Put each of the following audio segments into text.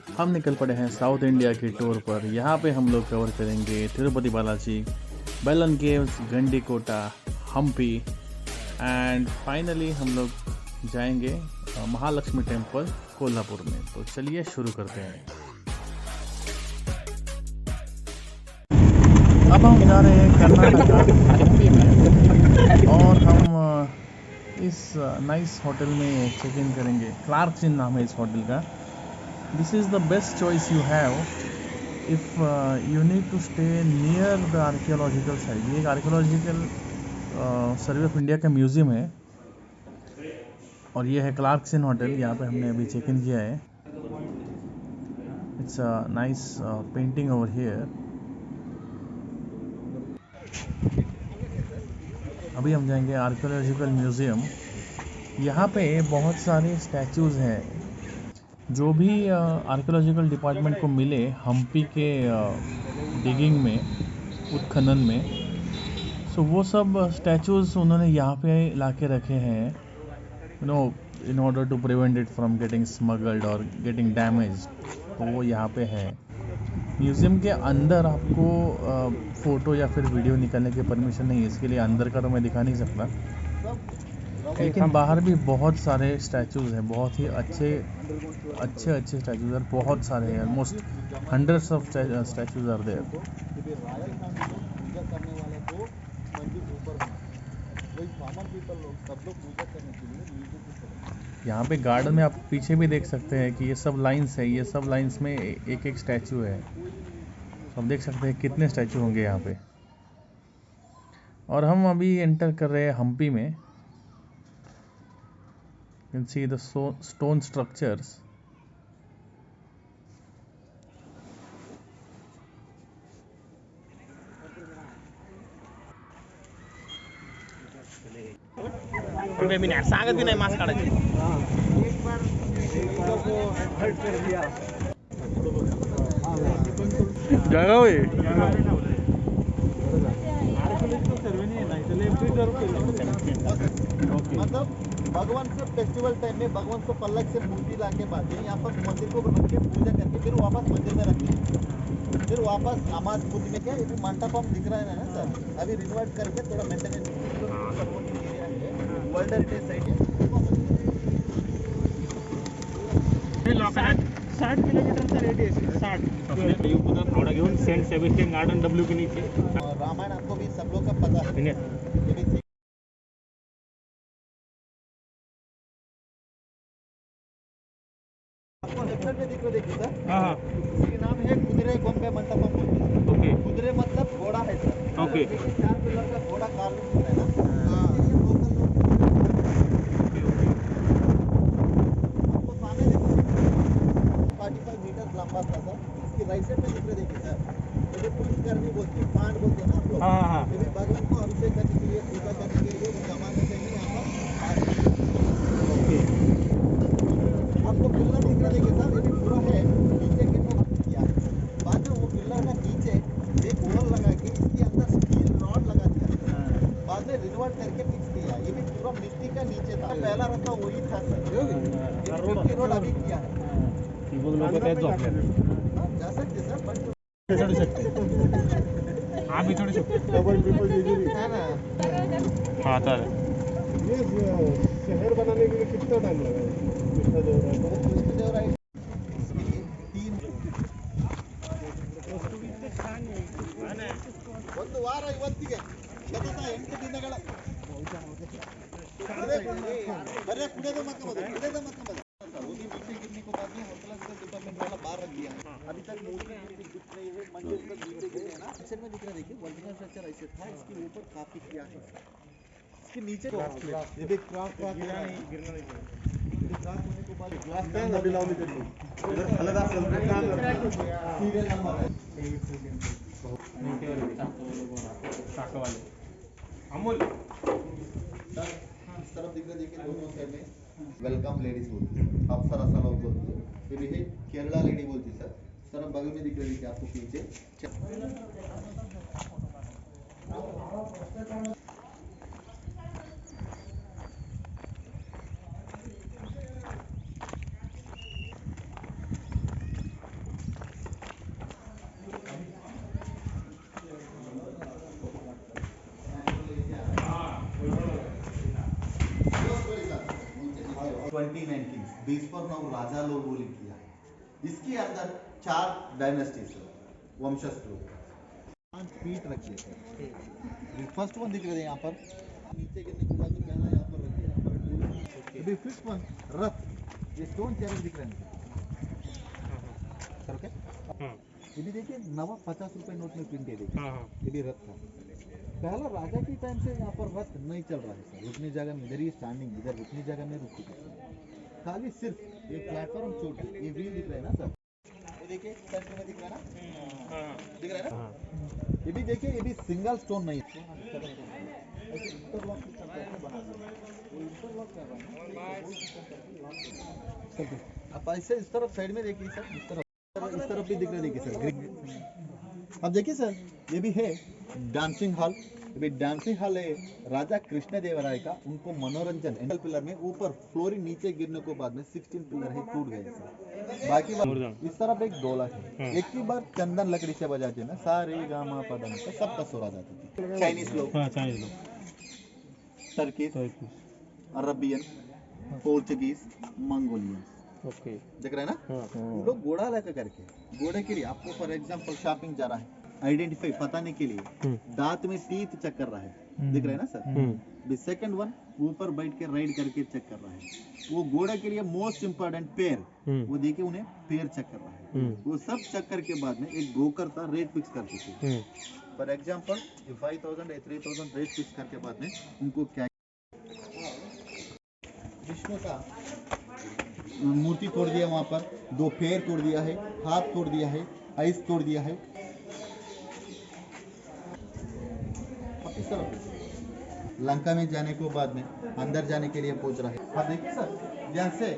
हम निकल पड़े हैं साउथ इंडिया की टूर पर। यहाँ पे हम लोग कवर करेंगे Tirupati Balaji, Belum caves, Gandikota, Hampi and finally हम लोग जाएंगे महालक्ष्मी टेम्पल कोल्हापुर में। तो चलिए शुरू करते हैं। अब हम जा रहे हैं कर्नाटका हम्पी में और हम इस नाइस होटल में चेक इन करेंगे। क्लार्क्स इन नाम है इस होटल का। This is the best choice you have if you need to stay near the archaeological site. ये एक आर्कियोलॉजिकल सर्वे ऑफ इंडिया का म्यूज़ियम है और ये है क्लार्क्स इन होटल। यहाँ पे हमने अभी चेक इन किया है। It's a nice painting over here. अभी हम जाएंगे आर्कियोलॉजिकल म्यूज़ियम। यहाँ पे बहुत सारे स्टैचूज़ हैं जो भी आर्कियोलॉजिकल डिपार्टमेंट को मिले हम्पी के डिगिंग में, उत्खनन में। सो वो सब स्टैचूज़ उन्होंने यहाँ पे ला के रखे हैं, you know, in order to prevent it from getting smuggled और गेटिंग डैमेज। तो वो यहाँ पे है। म्यूज़ियम के अंदर आपको फ़ोटो या फिर वीडियो निकालने की परमिशन नहीं है, इसके लिए अंदर का तो मैं दिखा नहीं सकता, लेकिन बाहर भी बहुत सारे स्टैचूज़ हैं, बहुत ही अच्छे स्टैचूज़ हैं, बहुत सारे हैं। Almost hundreds of statues are there. यहाँ पे गार्डन में आप पीछे भी देख सकते हैं कि ये सब लाइंस है, ये सब लाइंस में एक एक स्टैचू है। तो आप देख सकते हैं कितने स्टैचू होंगे यहाँ पे। और हम अभी एंटर कर रहे हैं हम्पी में। You can see the stone structures. सांगत भी नाही मास्क काढायचे. जळगाव आहे. मतलब भगवान से फेस्टिवल टाइम में भगवान को पल्लक से मूर्ति ला के बाद यहाँ पर मंदिर को रख के पूजा करके फिर वापस मंदिर में रखते, फिर वापस अमास बुद्ध में क्या ये मंडपम दिख रहा है ना सर, अभी रिनोवेट करके थोड़ा मेंटेनेंस वर्ल्ड हेरिटेज साइट है। 60 किलोमीटरचा रेडियस है. 60 युगपुरा फावड़ा घेऊन सेंट सेबेस्टियन गार्डन डब्ल्यू के नीचे. रामायण आपको भी सब लोग का पता है। आपको लेफ्ट में दिख रहा देखिए सर, हाँ इसके नाम है कुदिरे गोंबे मंडपम बोलते हैं। ओके कुदिरे मतलब घोड़ा है सर। ओके. 4 पिलर का घोड़ा कार्विंग होता है ना। आपको सामने देखिए 45 मीटर लंबा था सर। इसकी राइट साइड में दिख रहा देखिए सर, ये पुलिस कर्मी बोलते हैं, पांड बोलते हैं ना आप लोग। हाँ ये भी भगवान को अभिषेक करने के लिए, पूजा करने के लिए जमाने से ही यहाँ पर ओके. आपको पिलर दिख रहा देखिए सर, ये भी पूरा है नीचे के तो किया है। बाद में वो पिलर का नीचे एक होल लगा के इसके अंदर स्टील रॉड लगा दिया, बाद में रिनोवेट करके फिक्स किया। ये भी पूरा मिट्टी का नीचे था, पहला रास्ता वही था सर। ये रोड अभी किया है। जा सकते सर, बट चढू शकते. आम्ही चढू शकतो. है ना। हाँ चालेल. ये शहर बनाने के लिए कितना टाइम लगा कृष्णदेवराय ಒಂದು ವಾರ ಇವತ್ತಿಗೆ ಗತದ 8 ದಿನಗಳ बड़े कुड़े मत होगी नीचे गिरने को बाद में होटल का डिपार्टमेंट वाला बाहर रख दिया। अभी तक मूर्ति दिख रही है, मंदिर पर नीचे गिरे है ना, पिक्चर में दिख रहा है देखिए। ओरिजिनल स्ट्रक्चर ऐसे था, इसके ऊपर काफी किया है, इसके नीचे ये भी क्रॉस गिरना नहीं क्रॉस होने के बाद ग्लास पे अभी लावली करनी इधर अलग सीरियल नंबर है शाकावाले अमोल इस तरफ दिख रहा देखिए दोनों साइड में वेलकम लेडीज बोलती है, अप्सरा सा लोग बोलते हैं, फिर ये केरला लेडी बोलती है सर। इस तरफ बगल में दिख रहा देखिए आपको पीछे 29 किंग्स, 20 राजा लोग बोली किया है। इसके अंदर 4 डायनेस्टीज वंशज लोग 5 फीट रखिए सर। फर्स्ट वन दिख रहे हैं यहाँ पर, नीचे गिरने के बाद तो पहला यहाँ पर रखिए। अभी फिफ्थ वन रथ, ये स्टोन चैरिट दिख रहे हैं सर। ओके, ये भी देखिए नवा 50 रुपए नोट में प्रिंट है, देखिए ये भी रथ था। पहला राजा की टाइम से यहाँ पर रथ नहीं चल रहा है सर, रुकने जगह में इधर ही स्टैंडिंग, इधर रुकने जगह में रुक चुका है, खाली सिर्फ ये प्लेटफॉर्म छोटा, ये व्हील दिख रहा है ना सर, ये देखिए सेंटर में दिख रहा है ना, दिख रहा है ना, ये भी देखिए, ये भी सिंगल स्टोन नहीं है, ऐसे इंटरलॉक सिस्टम करके बना दिया, वो इंटरलॉक कर रहा है आप ऐसे इस तरफ साइड में देखिए सर, इस तरफ भी दिख रहा है, देखिए सर। अब देखिए सर, ये भी है डांसिंग हॉल, ये डांसिंग हॉल है राजा कृष्णदेवराय का, उनको मनोरंजन एंगल पिलर में ऊपर फ्लोरिंग नीचे गिरने के बाद में 16 पिलर है टूट गए सर। बाकी इस तरफ एक डोला है, एक ही बार चंदन लकड़ी से बजाते हैं ना, सारे गामा पदम तो सब का सुर आ जाती थी। चाइनीज लोग, Turkey, Arabian, Portuguese, Mongolian, okay, देख रहे हैं ना, वो लोग घोड़ा लेकर करके, घोड़े के लिए आपको फॉर एग्जांपल शॉपिंग जा रहा है, आइडेंटिफाई बताने के लिए दांत में टीथ चेक कर रहा है, दिख रहा है ना सर। सेकंड वन ऊपर बैठ के राइड करके चेक कर रहा है, वो घोड़े के लिए मोस्ट इंपॉर्टेंट पैर, वो देखिए उन्हें पैर चेक कर रहा है, वो सब चेक करके बाद में एक ब्रोकर था रेट फिक्स करते थे, फॉर एग्जांपल 5000 या 3000 रेट फिक्स करके बाद में उनको क्या विष्णु का मूर्ति तोड़ दिया, वहां पर 2 पैर तोड़ दिया है, हाथ तोड़ दिया है, आइस तोड़ दिया है। अब इस तरफ लंका में जाने को बाद में अंदर जाने के लिए पहुंच रहा है। आप देखिए सर, यहाँ से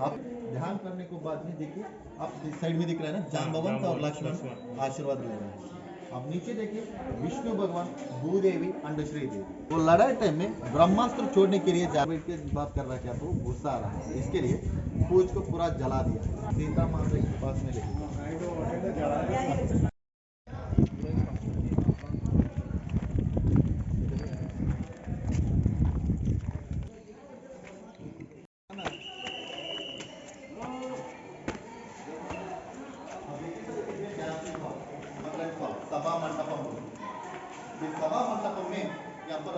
आप ध्यान करने को बाद में देखिए, आप साइड में दिख रहा है ना, जांबवंत और लक्ष्मण आशीर्वाद ले रहे हैं। अब नीचे देखिए विष्णु भगवान, भूदेवी और श्रीदेवी, वो लड़ाई टाइम में ब्रह्मास्त्र छोड़ने के लिए के बात कर रहा है, क्या तो गुस्सा आ रहा है, इसके लिए पूछ को पूरा जला दिया, सीता माता के पास में लेके सभा मंडपम में यहाँ पर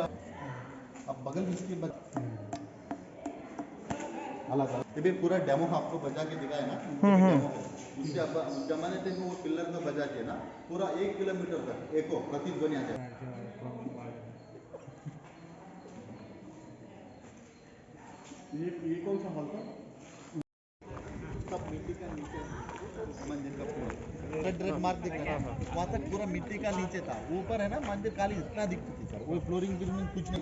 अब बगल में इसकी अलग अलग, ये पूरा डेमो आपको बजा के दिखाया ना, डेमो है उसके अब उस जमाने में वो पिलर में बजा के ना पूरा 1 किलोमीटर तक एको प्रतिध्वनि आ जाए। ये कौन सा हॉल था? सब मिट्टी का नीचे मंदिर का पूरा रेड मार्क दिख रहा है, वहाँ तक पूरा मिट्टी का नीचे था, ऊपर है ना मंदिर काली इतना दिखती थी सर, वो फ्लोरिंग में कुछ नहीं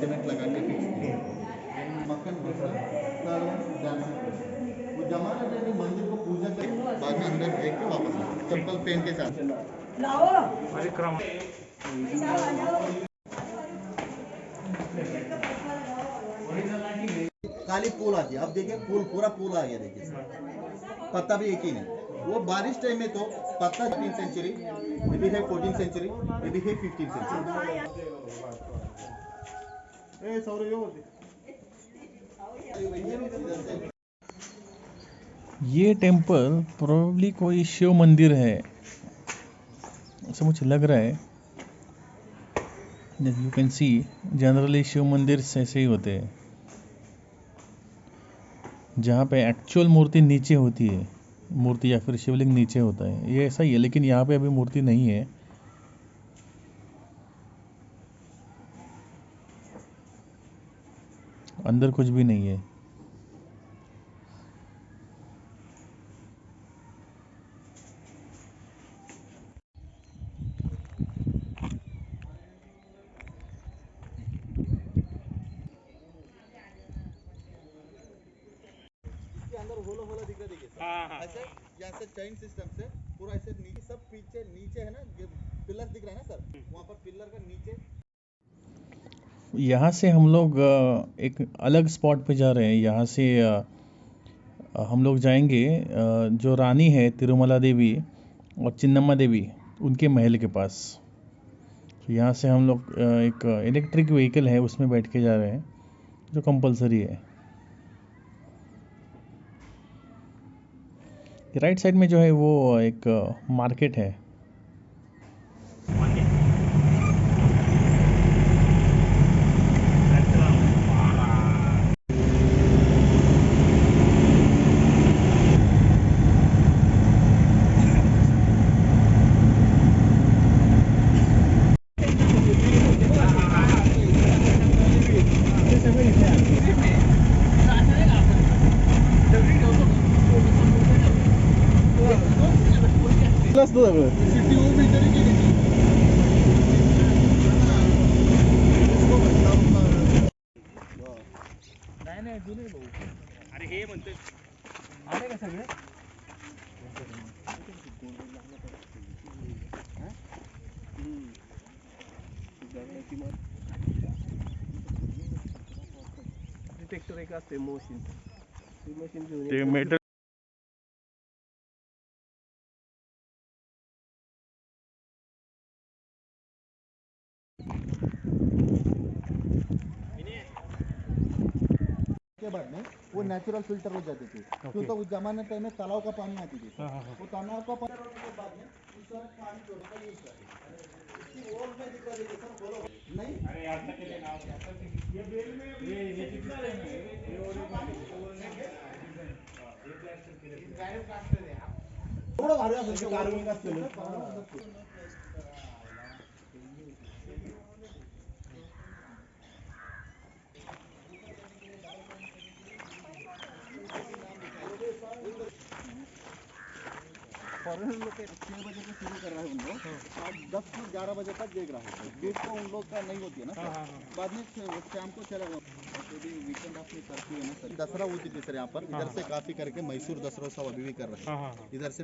सीमेंट लगा के फिक्स किया, मक्खन वो जमाने में मंदिर को पूजा करके बाद में अंदर देख के वापस चप्पल पहन के साथ काली फूल आती है। अब देखिए फूल पूरा फूल आ गया, देखिए पत्ता भी एक ही नहीं, वो बारिश टाइम में तो पत्ता 13th सेंचुरी, ये भी है 14th सेंचुरी, ये भी है 15th सेंचुरी। ये टेम्पल प्रोबेबली कोई शिव मंदिर है, ऐसा मुझे लग रहा है। You can see generally Shiv मंदिर ऐसे ही होते हैं, जहाँ पे एक्चुअल मूर्ति नीचे होती है, मूर्ति या फिर शिवलिंग नीचे होता है, ये ऐसा ही है। लेकिन यहाँ पे अभी मूर्ति नहीं है, अंदर कुछ भी नहीं है। अंदर होला होला दिख रहा, देखिए ऐसे यहाँ से चेन सिस्टम से पूरा ऐसे नीचे सब पीछे नीचे है ना, पिलर दिख रहा है ना सर, वहाँ पर पिलर का नीचे। यहाँ से हम लोग एक अलग स्पॉट पे जा रहे हैं। यहाँ से हम लोग जाएंगे जो रानी है तिरुमला देवी और चिन्नम्मा देवी उनके महल के पास। तो यहाँ से हम लोग एक इलेक्ट्रिक व्हीकल है उसमें बैठ के जा रहे हैं जो कंपलसरी है। राइट साइड में जो है वो एक मार्केट है। नाही जुने भाऊ. अरे हे म्हणते आले का सगळे? डिटेक्टर एक असते मशीन ती मशीन घेऊन ते मेटल के बाद में वो नेचुरल फिल्टर हो जाते थे क्योंकि उस जमाने टाइम में तालाब का पानी आती थी वो तालाब का पानी के बाद में इस तरह पानी छोड़ने का यूज करते इसकी वॉल में दिखा देते सर बोलो नहीं अरे यार तक के नाव ये बेल में ये कितना लेना है ये प्लास्टर के लिए डायरेक्ट प्लास्टर है थोड़ा भारी असेल कार्बन का असलेलं फॉरेनर लोग 6 बजे से शुरू कर रहा है उन लोग आज 10 से 11 बजे तक देख रहा है धूप तो उन लोग का नहीं होती है ना बाद में शाम को चला वीकेंड अपनी करती है ना सर दसरा होती थी सर यहाँ पर इधर से काफी करके मैसूर दसरा सब अभी भी कर रहे हैं इधर से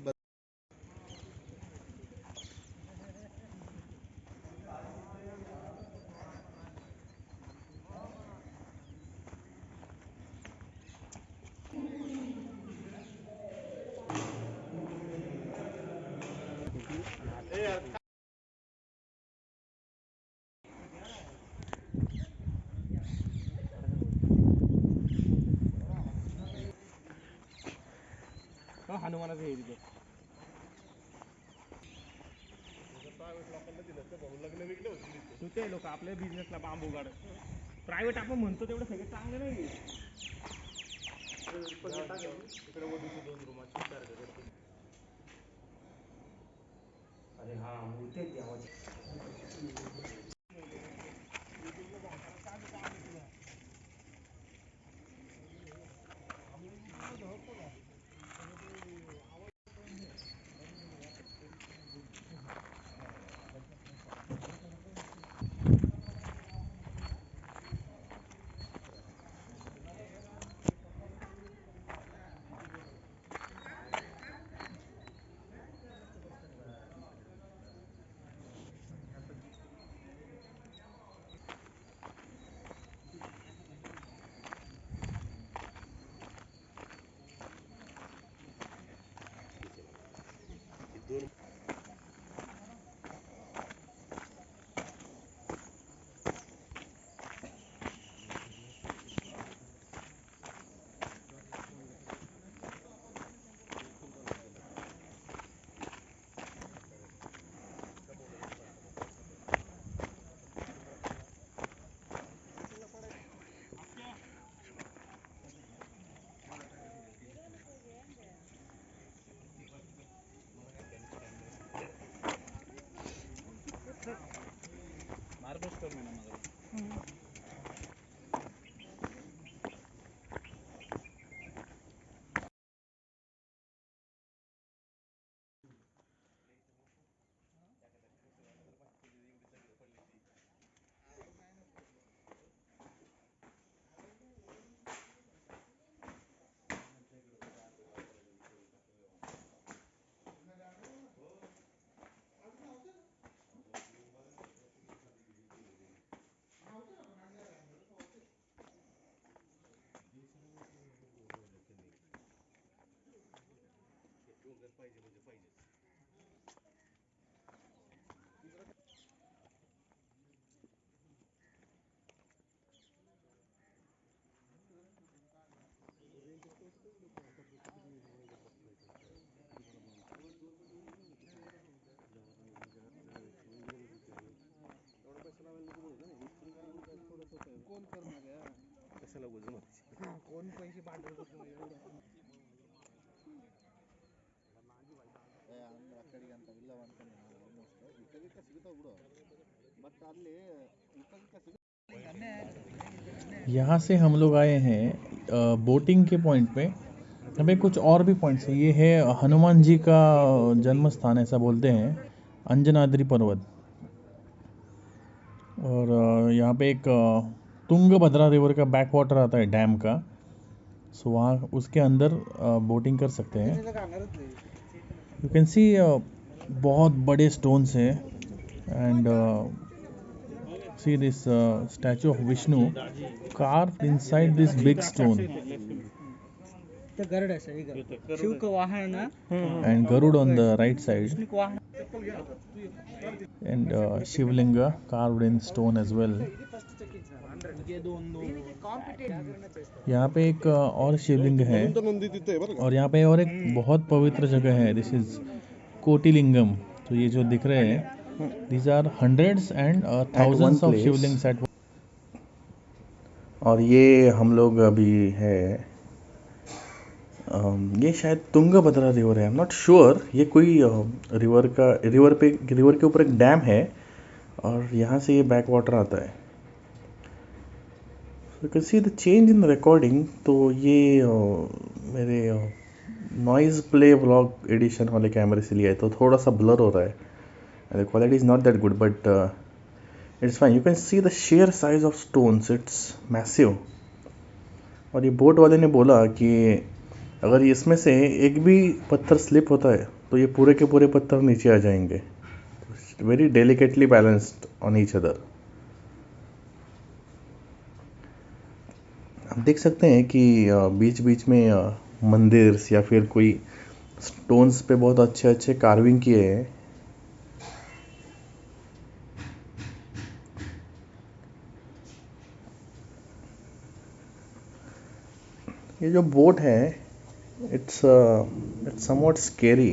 हनुमानाचं हे तिथे ते लोक आपल्या बिझनेसला बांबू गाड प्रायव्हेट आपण म्हणतो तेवढं सगळं चांगलं नाही अरे हा मूर्ती आहेत देवाची ಅಕ್ಕಡಿಗೆ ಅಂತ ಇಲ್ಲವ ಅನ್ಕೊಂಡೆ ನಾನು ಆಲ್ಮೋಸ್ಟ್ ಊಟಕ್ಕೆ ಸಿಗುತ್ತಾವ ಬಿಡು ಬಟ್ ಅಲ್ಲಿ ಊಟಕ್ಕೆ ಸಿಗ यहाँ से हम लोग आए हैं बोटिंग के पॉइंट पे। यहाँ पे कुछ और भी पॉइंट्स हैं। ये है हनुमान जी का जन्म स्थान ऐसा बोलते हैं, अंजनाद्रि पर्वत। और यहाँ पे एक तुंगभद्रा रिवर का बैक वाटर आता है डैम का, सो वहाँ उसके अंदर बोटिंग कर सकते हैं। यू कैन सी बहुत बड़े स्टोन्स हैं and see this statue of Vishnu carved inside this big stone, तो गरुड़ है सही गरुड़ शिव का वाहन है and Garud on the right side, Vishnu का वाहन and Shivlinga carved in stone as well. यहाँ पे एक और शिवलिंग है और यहाँ पे और एक बहुत पवित्र जगह है, दिस इज कोटिलिंगम। तो ये जो दिख रहे हैं these are hundreds and thousands of Shivlings at one। और ये हम लोग अभी है ये शायद तुंगभद्रा रिवर है, आई एम नॉट श्योर। ये कोई रिवर के ऊपर एक डैम है और यहाँ से ये बैक वाटर आता है। You can see the change in recording. तो ये मेरे नॉइज़ प्ले व्लॉग एडिशन वाले कैमरे से लिया है तो थोड़ा सा ब्लर हो रहा है। The quality is not that good, but it's fine. You can see the sheer size of stones. It's massive. और ये बोट वाले ने बोला कि अगर इसमें से एक भी पत्थर स्लिप होता है तो ये पूरे के पूरे पत्थर नीचे आ जाएंगे। Very delicately balanced on each other. हम देख सकते हैं कि बीच बीच में मंदिर या फिर कोई स्टोन्स पे बहुत अच्छे अच्छे कार्विंग किए हैं। ये जो बोट है it's somewhat scary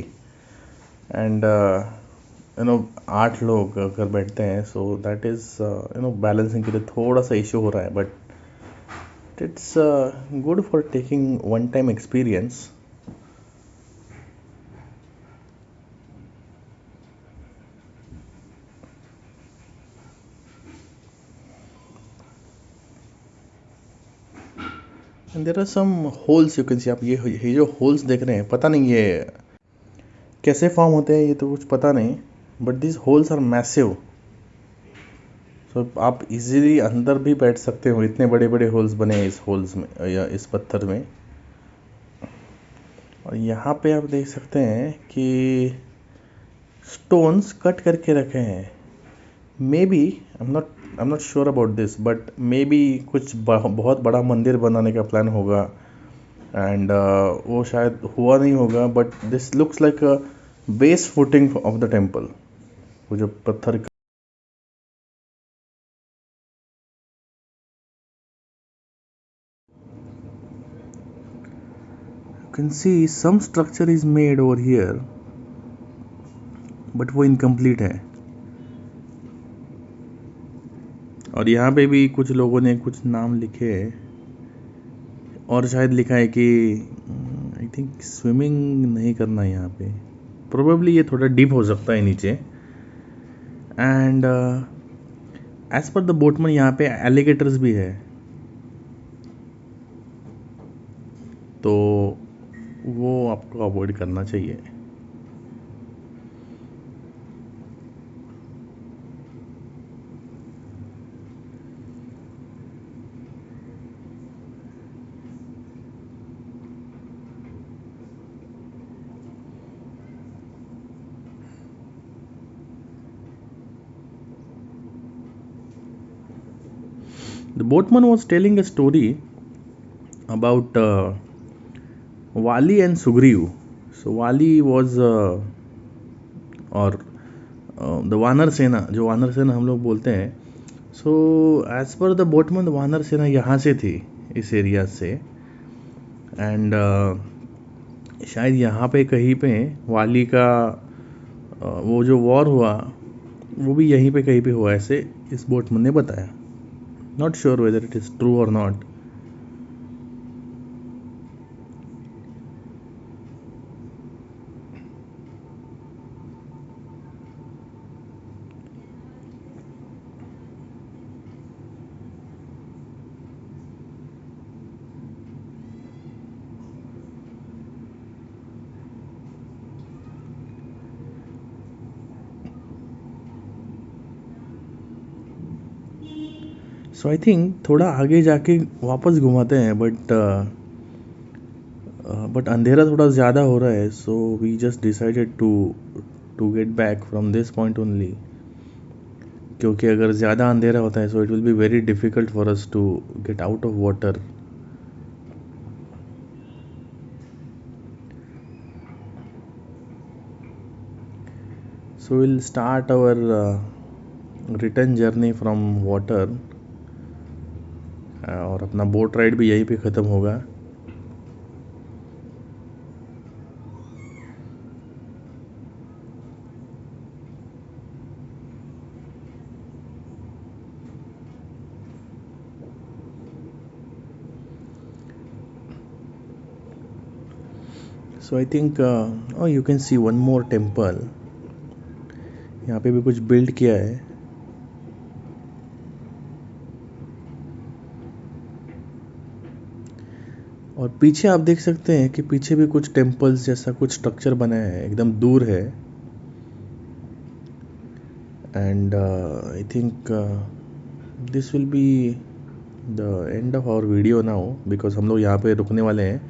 and you know 8 लोग अगर बैठते हैं so that is you know balancing के लिए थोड़ा सा इशू हो रहा है, but it's good for taking one time experience. And there are some holes you can see। आप ये जो holes देख रहे हैं पता नहीं ये कैसे फॉर्म होते हैं, ये तो कुछ पता नहीं, but these holes are massive। so आप इजीली अंदर भी बैठ सकते हो, इतने बड़े बड़े होल्स बने हैं इस होल्स में या इस पत्थर में। और यहाँ पे आप देख सकते हैं कि स्टोन्स कट करके रखे हैं। Maybe I am not sure about this, but maybe कुछ बहुत बड़ा मंदिर बनाने का प्लान होगा एंड वो शायद हुआ नहीं होगा, but this looks like a base footing of the temple. वो जो पत्थर का you can see some structure is made over here, but वो incomplete है। और यहाँ पे भी कुछ लोगों ने कुछ नाम लिखे हैं और शायद लिखा है कि आई थिंक स्विमिंग नहीं करना है यहाँ पे, प्रोबेबली ये थोड़ा डीप हो सकता है नीचे। And as per the boatman यहाँ पे एलिगेटर्स भी है, तो वो आपको अवॉइड करना चाहिए। The boatman was telling a story about Wali and Sugriv. So Wali was और the वानर सेना, जो वानर सेना हम लोग बोलते हैं, so as per the boatman वानर सेना यहाँ से थी, इस एरिया से। एंड शायद यहाँ पे कहीं पे वाली का वो जो वॉर हुआ वो भी यहीं पे कहीं पे हुआ, ऐसे इस बोटमैन ने बताया। Not sure whether it is true और नॉट। सो आई थिंक थोड़ा आगे जाके वापस घुमाते हैं, बट अंधेरा थोड़ा ज़्यादा हो रहा है, so we just decided to get back from this point only, क्योंकि अगर ज़्यादा अंधेरा होता है so it will be very difficult for us to get out of water. So we'll start our return journey from water, और अपना boat ride भी यहीं पे ख़त्म होगा. So I think oh, you can see one more temple. यहाँ पे भी कुछ बिल्ड किया है. और पीछे आप देख सकते हैं कि पीछे भी कुछ टेम्पल्स जैसा कुछ स्ट्रक्चर बनाया है, एकदम दूर है. And I think this will be the end of our video now, because हम लोग यहाँ पे रुकने वाले हैं.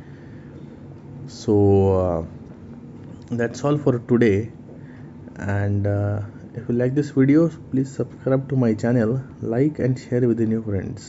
So that's all for today. And if you like this video, please subscribe to my channel, like and share within your friends.